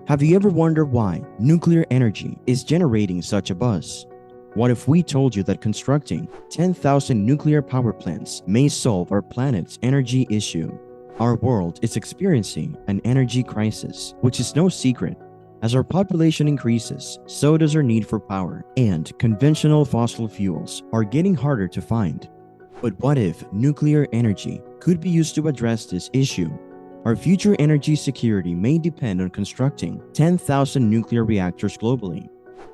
Have you ever wondered why nuclear energy is generating such a buzz? What if we told you that constructing 10,000 nuclear power plants may solve our planet's energy issue? Our world is experiencing an energy crisis, which is no secret. As our population increases, so does our need for power, and conventional fossil fuels are getting harder to find. But what if nuclear energy could be used to address this issue? Our future energy security may depend on constructing 10,000 nuclear reactors globally.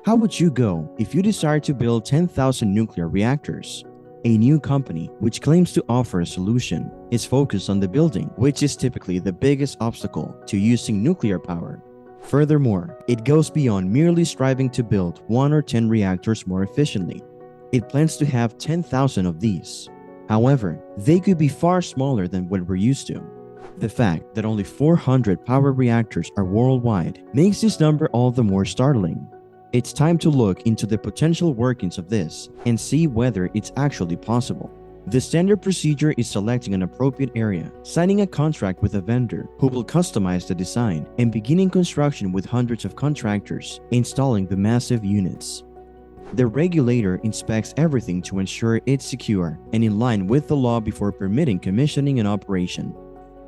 How would you go if you desire to build 10,000 nuclear reactors? A new company, which claims to offer a solution, is focused on the building, which is typically the biggest obstacle to using nuclear power. Furthermore, it goes beyond merely striving to build 1 or 10 reactors more efficiently. It plans to have 10,000 of these. However, they could be far smaller than what we're used to. The fact that only 400 power reactors are worldwide makes this number all the more startling. It's time to look into the potential workings of this and see whether it's actually possible. The standard procedure is selecting an appropriate area, signing a contract with a vendor who will customize the design, and beginning construction with hundreds of contractors installing the massive units. The regulator inspects everything to ensure it's secure and in line with the law before permitting commissioning and operation.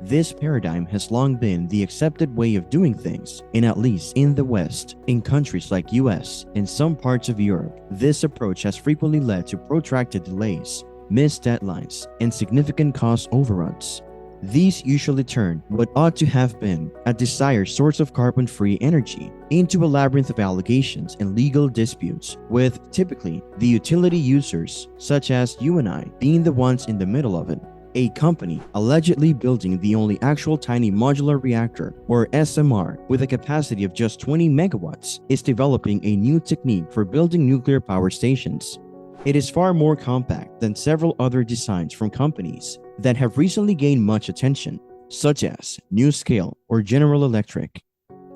This paradigm has long been the accepted way of doing things, and at least in the West, in countries like US and some parts of Europe, this approach has frequently led to protracted delays, missed deadlines, and significant cost overruns. These usually turn what ought to have been a desired source of carbon-free energy into a labyrinth of allegations and legal disputes, with typically the utility users, such as you and I, being the ones in the middle of it. A company allegedly building the only actual tiny modular reactor, or SMR, with a capacity of just 20 megawatts, is developing a new technique for building nuclear power stations. It is far more compact than several other designs from companies that have recently gained much attention, such as NuScale or General Electric.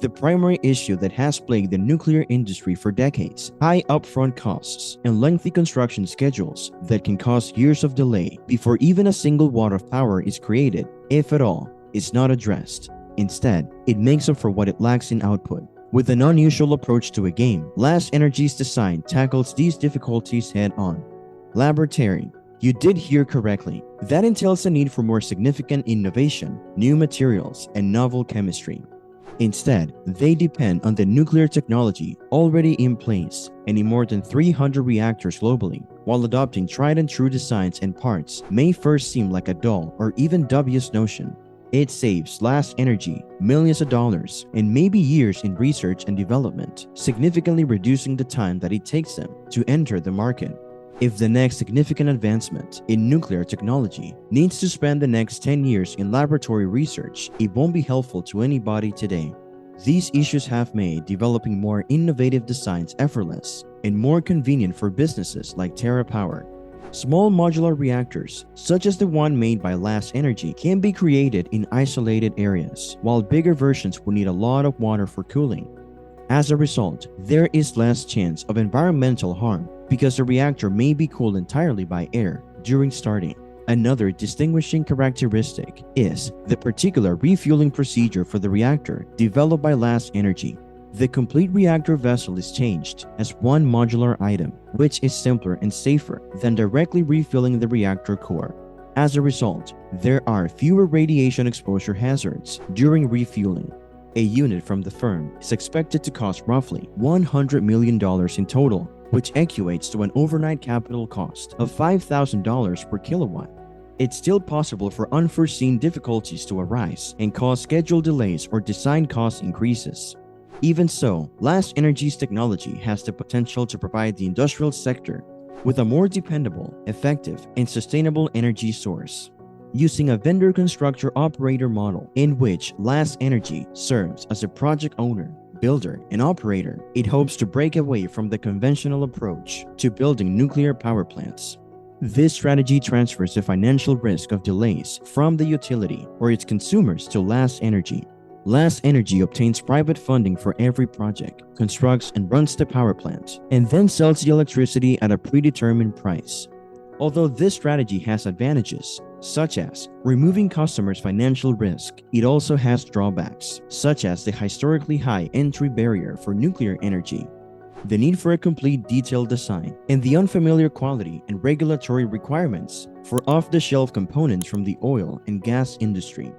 The primary issue that has plagued the nuclear industry for decades, high upfront costs and lengthy construction schedules that can cause years of delay before even a single watt of power is created, if at all, is not addressed. Instead, it makes up for what it lacks in output. With an unusual approach to a game, Last Energy's design tackles these difficulties head-on. Laboratory. You did hear correctly. That entails a need for more significant innovation, new materials, and novel chemistry. Instead, they depend on the nuclear technology already in place and in more than 300 reactors globally. While adopting tried-and-true designs and parts may first seem like a dull or even dubious notion, it saves Last Energy millions of dollars and maybe years in research and development, significantly reducing the time that it takes them to enter the market. If the next significant advancement in nuclear technology needs to spend the next 10 years in laboratory research, it won't be helpful to anybody today. These issues have made developing more innovative designs effortless and more convenient for businesses like TerraPower. Small modular reactors, such as the one made by Last Energy, can be created in isolated areas, while bigger versions will need a lot of water for cooling. As a result, there is less chance of environmental harm because the reactor may be cooled entirely by air during starting. Another distinguishing characteristic is the particular refueling procedure for the reactor developed by Last Energy. The complete reactor vessel is changed as one modular item, which is simpler and safer than directly refilling the reactor core. As a result, there are fewer radiation exposure hazards during refueling. A unit from the firm is expected to cost roughly $100 million in total, which equates to an overnight capital cost of $5,000 per kilowatt. It's still possible for unforeseen difficulties to arise and cause schedule delays or design cost increases. Even so, Last Energy's technology has the potential to provide the industrial sector with a more dependable, effective, and sustainable energy source. Using a vendor-constructor-operator model in which Last Energy serves as a project owner, builder, and operator, it hopes to break away from the conventional approach to building nuclear power plants. This strategy transfers the financial risk of delays from the utility or its consumers to Last Energy. Last Energy obtains private funding for every project, constructs and runs the power plant, and then sells the electricity at a predetermined price. Although this strategy has advantages, such as removing customers' financial risk, it also has drawbacks, such as the historically high entry barrier for nuclear energy, the need for a complete detailed design, and the unfamiliar quality and regulatory requirements for off-the-shelf components from the oil and gas industry.